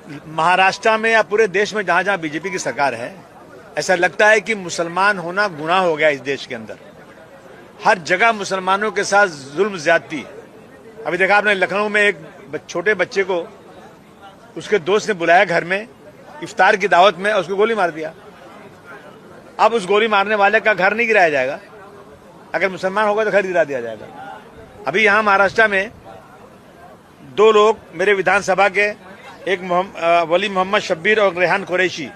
महाराष्ट्र में या पूरे देश में जहां जहां बीजेपी की सरकार है, ऐसा लगता है कि मुसलमान होना गुनाह हो गया इस देश के अंदर। हर जगह मुसलमानों के साथ जुल्म ज्यादती। अभी देखा आपने लखनऊ में एक छोटे बच्चे को उसके दोस्त ने बुलाया घर में इफ्तार की दावत में और उसको गोली मार दिया। अब उस गोली मारने वाले का घर नहीं गिराया जाएगा, अगर मुसलमान होगा तो घर गिरा दिया जाएगा। अभी यहां महाराष्ट्र में दो लोग मेरे विधानसभा के, एक वली मोहम्मद शब्बीर और रेहान कुरैशी,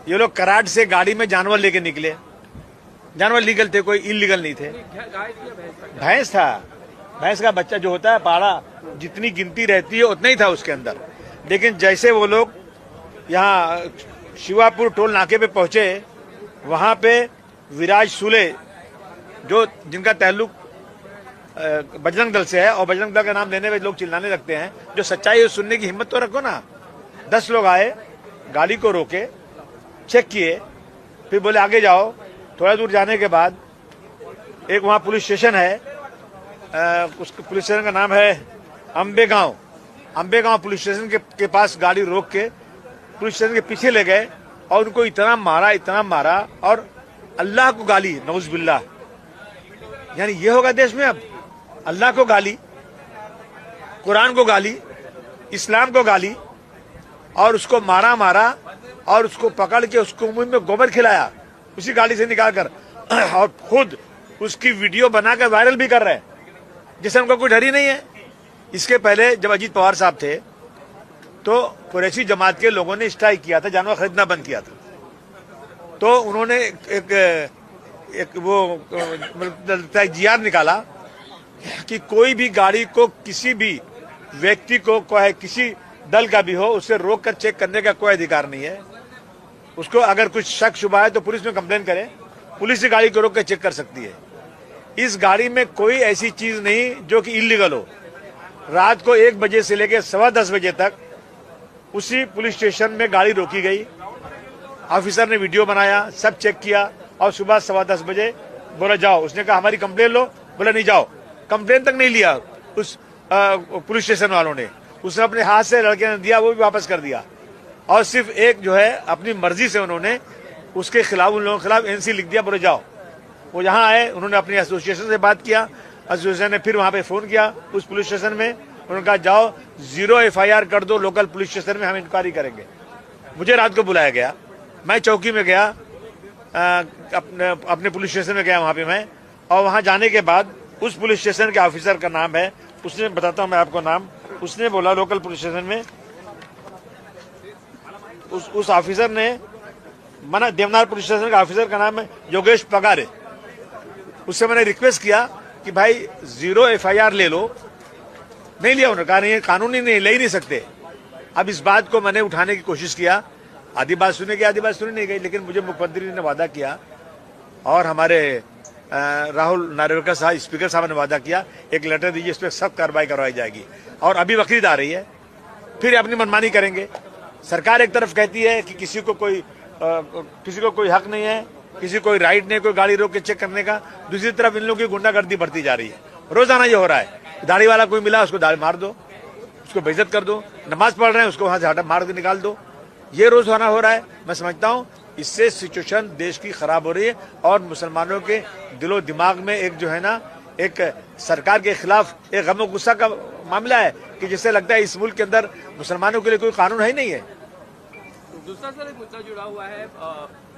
ये लोग कराड़ से गाड़ी में जानवर लेके निकले। जानवर लीगल थे, कोई इलीगल नहीं थे। भैंस था, भैंस का बच्चा जो होता है पाड़ा, जितनी गिनती रहती है उतना ही था उसके अंदर। लेकिन जैसे वो लोग यहाँ शिवापुर टोल नाके पे पहुंचे, वहां पे विराज सुले जो जिनका ताल्लुक बजरंग दल से है और बजरंग दल का नाम लेने में लोग चिल्लाने लगते हैं, जो सच्चाई है सुनने की हिम्मत तो रखो ना। 10 लोग आए, गाड़ी को रोके, चेक किए, फिर बोले आगे जाओ। थोड़ा दूर जाने के बाद एक वहां पुलिस स्टेशन है, उस पुलिस स्टेशन का नाम है अंबेगांव। अंबेगांव पुलिस स्टेशन के पास गाड़ी रोक के पुलिस स्टेशन के पीछे ले गए और उनको इतना मारा और अल्लाह को गाली, नौजुबिल्लाह। यानी ये होगा देश में अब? अल्लाह को गाली, कुरान को गाली, इस्लाम को गाली, और उसको मारा और उसको पकड़ के उसको मुंह में गोबर खिलाया उसी गाड़ी से निकालकर, और खुद उसकी वीडियो बनाकर वायरल भी कर रहे हैं, जिससे उनको कोई डर ही नहीं है। इसके पहले जब अजीत पवार साहब थे तो कुरैशी जमात के लोगों ने स्ट्राइक किया था, जानवर खरीदना बंद किया था। तो उन्होंने एक वो जीआर निकाला कि कोई भी गाड़ी को किसी भी व्यक्ति को, कोई किसी दल का भी हो, उसे रोक कर चेक करने का कोई अधिकार नहीं है। उसको अगर कुछ शक शुबा है तो पुलिस में कंप्लेन करे, पुलिस ही गाड़ी को रोक कर चेक कर सकती है। इस गाड़ी में कोई ऐसी चीज नहीं जो कि इलीगल हो। रात को 1 बजे से लेकर 10:15 बजे तक उसी पुलिस स्टेशन में गाड़ी रोकी गई। ऑफिसर ने वीडियो बनाया, सब चेक किया और सुबह 10:15 बजे बोला जाओ। उसने कहा हमारी कंप्लेन लो, बोला नहीं जाओ। कंप्लेन तक नहीं लिया उस पुलिस स्टेशन वालों ने, उसने अपने हाथ से लड़के ने दिया, वो भी वापस कर दिया। और सिर्फ एक जो है अपनी मर्जी से उन्होंने उसके खिलाफ, उन लोगों के खिलाफ एनसी लिख दिया, बोले जाओ। वो यहाँ आए, उन्होंने अपनी एसोसिएशन से बात किया, एसोसिएशन ने फिर वहां पे फोन किया उस पुलिस स्टेशन में, उन्होंने कहा जाओ 0 FIR कर दो लोकल पुलिस स्टेशन में, हम इंक्वायरी करेंगे। मुझे रात को बुलाया गया, मैं चौकी में गया, अपने पुलिस स्टेशन में गया वहां पे मैं, और वहां जाने के बाद उस पुलिस स्टेशन के ऑफिसर का नाम है, उसने, बताता हूं मैं आपको नाम, उसने बोला लोकल पुलिस स्टेशन में, उस ऑफिसर ने मना, देवनार पुलिस स्टेशन का ऑफिसर का नाम है योगेश पगारे। उससे मैंने रिक्वेस्ट किया कि भाई 0 FIR ले लो, नहीं लिया। उन्होंने कहा नहीं, कानूनी नहीं, ले ही नहीं सकते। अब इस बात को मैंने उठाने की कोशिश किया, आधी बात सुनी गई, आधी बात सुनी नहीं गई, लेकिन मुझे मुख्यमंत्री ने वादा किया और हमारे राहुल नार्वेकर साहब, स्पीकर साहब ने वादा किया, एक लेटर दीजिए, इस पर सख्त कार्रवाई करवाई जाएगी। और अभी बकरीद आ रही है, फिर अपनी मनमानी करेंगे। सरकार एक तरफ कहती है कि किसी को कोई हक नहीं है, किसी को कोई राइट नहीं, कोई गाड़ी रोक के चेक करने का। दूसरी तरफ इन लोगों की गुंडागर्दी बढ़ती जा रही है। रोजाना ये हो रहा है, दाढ़ी वाला कोई मिला उसको दाढ़ी मार दो, उसको बेइज्जत कर दो, नमाज पढ़ रहे हैं उसको वहां से हटा मार के निकाल दो। ये रोजाना हो रहा है। मैं समझता हूं इससे सिचुएशन देश की खराब हो रही है और मुसलमानों के दिलो दिमाग में एक जो है ना, एक सरकार के खिलाफ एक गम गुस्सा का मामला है कि जिससे लगता है इस मुल्क के अंदर मुसलमानों के लिए कोई कानून है ही नहीं है। दूसरा सर एक मुद्दा जुड़ा हुआ है,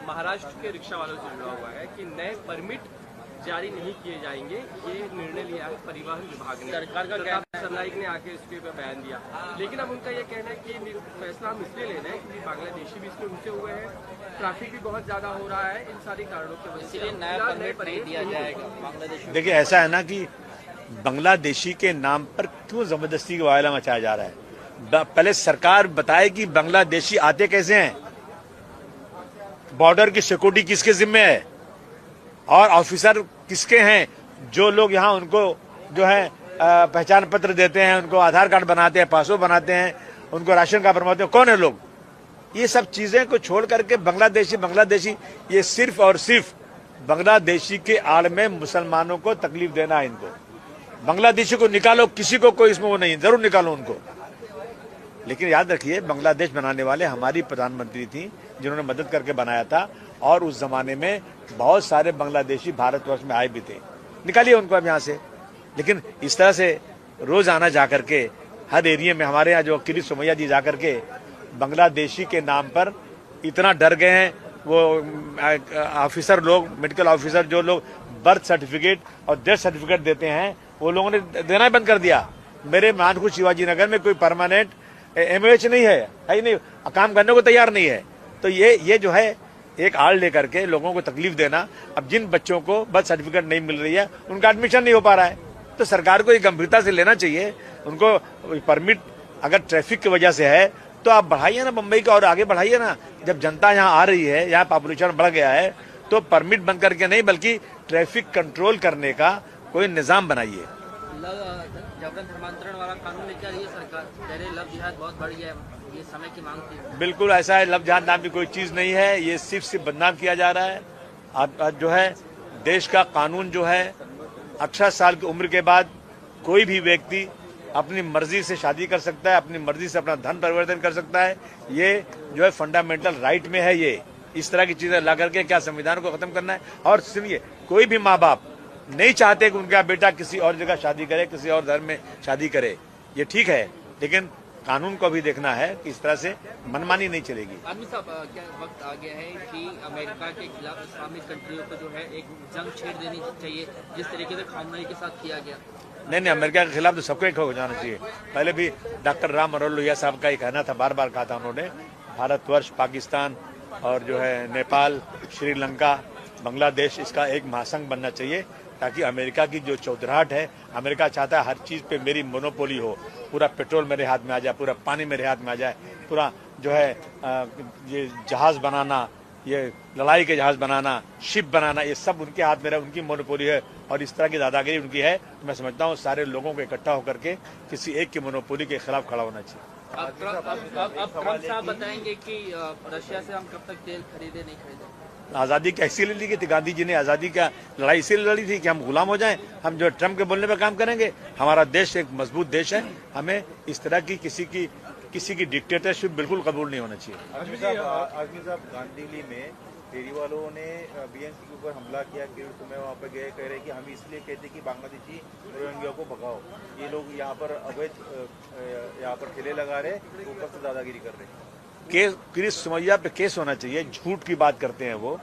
महाराष्ट्र के रिक्शा वालों से जुड़ा हुआ है कि नए परमिट जारी नहीं किए जाएंगे। ये निर्णय लिया है परिवहन विभाग ने, सरकार का सरनाइक ने आके इसके ऊपर बयान दिया। लेकिन अब उनका ये कहना है कि फैसला हम इसलिए ले रहे हैं क्योंकि बांग्लादेशी भी इसमें घुसे हुए हैं, ट्रैफिक भी बहुत ज्यादा हो रहा है, इन सारी कारणों की वजह से नया परमिट नहीं दिया जाएगा बांग्लादेशी। देखिए ऐसा है ना कि बांग्लादेशी के नाम पर क्यों जबरदस्ती का वायला मचाया जा रहा है। पहले सरकार बताए कि बांग्लादेशी आते कैसे हैं, बॉर्डर की सिक्योरिटी किसके जिम्मे है और ऑफिसर किसके हैं, जो लोग यहाँ उनको जो है पहचान पत्र देते हैं, उनको आधार कार्ड बनाते हैं, पासपोर्ट बनाते हैं, उनको राशन कार्ड बनवाते हैं, कौन है लोग। ये सब चीजें को छोड़ करके बांग्लादेशी ये सिर्फ और सिर्फ बांग्लादेशी के आड़ में मुसलमानों को तकलीफ देना है। इनको बांग्लादेशी को निकालो, किसी को कोई इसमें वो नहीं, जरूर निकालो उनको। लेकिन याद रखिए, बांग्लादेश बनाने वाले हमारी प्रधानमंत्री थी, जिन्होंने मदद करके बनाया था, और उस जमाने में बहुत सारे बांग्लादेशी भारतवर्ष में आए भी थे। निकालिए उनको अब यहाँ से। लेकिन इस तरह से रोज आना जाकर के हर एरिया में, हमारे यहाँ जो किरीट सोमैया जी जाकर के बांग्लादेशी के नाम पर इतना डर गए हैं, वो ऑफिसर लोग, मेडिकल ऑफिसर जो लोग बर्थ सर्टिफिकेट और डेथ सर्टिफिकेट देते हैं, वो लोगों ने देना ही बंद कर दिया। मेरे मानपुर शिवाजी नगर में कोई परमानेंट एमओएच नहीं है ही नहीं, काम करने को तैयार नहीं है। तो ये जो है एक आड़ लेकर के लोगों को तकलीफ देना। अब जिन बच्चों को बर्थ सर्टिफिकेट नहीं मिल रही है, उनका एडमिशन नहीं हो पा रहा है, तो सरकार को ये गंभीरता से लेना चाहिए। उनको परमिट अगर ट्रैफिक की वजह से है तो आप बढ़ाइए ना, मुंबई का और आगे बढ़ाइए ना। जब जनता यहाँ आ रही है, यहाँ पॉपुलेशन बढ़ गया है, तो परमिट बंद करके नहीं, बल्कि ट्रैफिक कंट्रोल करने का कोई निजाम बनाइए। जबरन धर्मांतरण वाला कानून लेकर आई है सरकार, पहले लव जिहाद बहुत बढ़ गया है, ये समय की मांग थी। बिल्कुल ऐसा है, लव जिहाद नाम की कोई चीज नहीं है, ये सिर्फ बदनाम किया जा रहा है। आज जो है देश का कानून जो है, 18 साल की उम्र के बाद कोई भी व्यक्ति अपनी मर्जी से शादी कर सकता है, अपनी मर्जी से अपना धन परिवर्तन कर सकता है। ये जो है फंडामेंटल राइट में है। ये इस तरह की चीजें ला करके क्या संविधान को खत्म करना है? और सुनिए, कोई भी माँ बाप नहीं चाहते कि उनका बेटा किसी और जगह शादी करे, किसी और धर्म में शादी करे, ये ठीक है, लेकिन कानून को भी देखना है कि इस तरह से मनमानी नहीं चलेगी। आदमी साहब, क्या वक्त आ गया है कि अमेरिका के खिलाफ इस्लामिक कंट्रियों को जो है एक जंग छेड़ देनी चाहिए, जिस तरीके से खामनेई के साथ किया गया? नहीं, अमेरिका के खिलाफ तो सबको एक हो जाना चाहिए। पहले भी डॉक्टर राम मनोहर लोहिया साहब का ये कहना था, बार बार कहा था उन्होंने, भारतवर्ष, पाकिस्तान और जो है नेपाल, श्रीलंका, बांग्लादेश, इसका एक महासंघ बनना चाहिए, ताकि अमेरिका की जो चौधराहट है, अमेरिका चाहता है हर चीज पे मेरी मोनोपोली हो, पूरा पेट्रोल मेरे हाथ में आ जाए, पूरा पानी मेरे हाथ में आ जाए, पूरा जो है ये जहाज बनाना, ये लड़ाई के जहाज बनाना, शिप बनाना, ये सब उनके हाथ में रहे, उनकी मोनोपोली है, और इस तरह की दादागिरी उनकी है। तो मैं समझता हूँ सारे लोगों को इकट्ठा होकर के किसी एक की मोनोपोली के खिलाफ खड़ा होना चाहिए। अब ट्रम्प साहब बताएंगे कि रशिया से हम कब तक तेल खरीदे नहीं खरीदे? आज़ादी कैसी ले ली थी? गांधी जी ने आज़ादी का लड़ाई इसीलिए लड़ी थी कि हम गुलाम हो जाएं, हम जो ट्रम्प के बोलने पे काम करेंगे। हमारा देश एक मजबूत देश है, हमें इस तरह की किसी की डिक्टेटरशिप बिल्कुल कबूल नहीं होना चाहिए। आजमी साहब गांधीली में फेरी वालों ने बीएनसी के ऊपर हमला किया, तो मैं वहाँ पर गए, कह रहे कि हम इसलिए कहते कि बांग्लादेशी रोहिंग्या को भगाओ, ये लोग यहाँ पर अवैध यहाँ पर ठेले लगा रहे, ऊपर से दादागिरी कर रहे। किरीट सोमैया पे केस होना चाहिए, झूठ की बात करते हैं वो।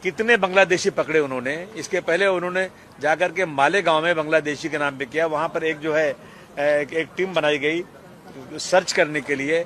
कितने बांग्लादेशी पकड़े उन्होंने? इसके पहले उन्होंने जाकर के माले गांव में बांग्लादेशी के नाम पे किया, वहां पर एक जो है एक टीम बनाई गई सर्च करने के लिए,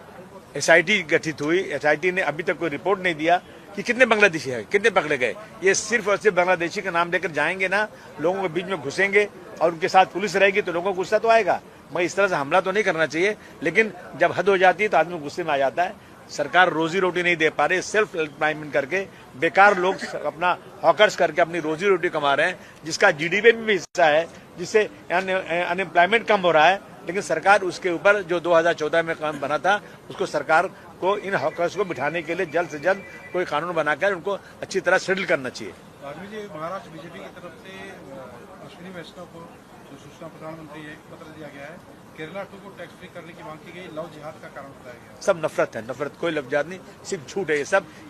एसआईटी गठित हुई। एसआईटी ने अभी तक कोई रिपोर्ट नहीं दिया कि कितने बांग्लादेशी है, कितने पकड़े गए। ये सिर्फ और सिर्फ बांग्लादेशी का नाम लेकर जाएंगे ना, लोगों के बीच में घुसेंगे और उनके साथ पुलिस रहेगी, तो लोगों को गुस्सा तो आएगा। मैं इस तरह से हमला तो नहीं करना चाहिए, लेकिन जब हद हो जाती है तो आदमी गुस्से में आ जाता है। सरकार रोजी रोटी नहीं दे पा रही, सेल्फ एम्प्लॉयमेंट करके बेकार लोग अपना हॉकर्स करके अपनी रोजी रोटी कमा रहे हैं, जिसका जीडीपी में भी हिस्सा है, जिससे अनएम्प्लॉयमेंट कम हो रहा है। लेकिन सरकार उसके ऊपर जो 2014 में काम बना था, उसको सरकार को इन हॉकर्स को बिठाने के लिए जल्द से जल्द कोई कानून बनाकर उनको अच्छी तरह सेटल करना चाहिए। महाराष्ट्र बीजेपी की तरफ से अश्विनी वैष्णव को जो सूचना प्रधानमंत्री एक पत्र दिया गया है, केरला 2 को टैक्स फ्री करने की मांग की गई, लव जिहाद का कारण बताया गया। सब नफरत है, नफरत, कोई लव जिहाद नहीं, सिर्फ झूठ है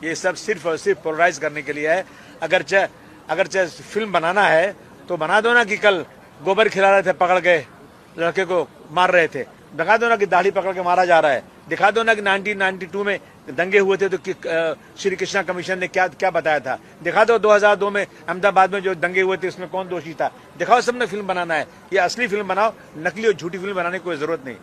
ये सब सिर्फ और सिर्फ पोलराइज करने के लिए है। अगर चाहे फिल्म बनाना है तो बना दो ना कि कल गोबर खिला रहे थे, पकड़ गए लड़के को मार रहे थे, दिखा दो ना कि दाढ़ी पकड़ के मारा जा रहा है, दिखा दो ना कि 1992 में दंगे हुए थे तो श्री कृष्णा कमीशन ने क्या बताया था, दिखा दो 2002 में अहमदाबाद में जो दंगे हुए थे उसमें कौन दोषी था, दिखाओ। सबने फिल्म बनाना है, ये असली फिल्म बनाओ, नकली और झूठी फिल्म बनाने की कोई जरूरत नहीं।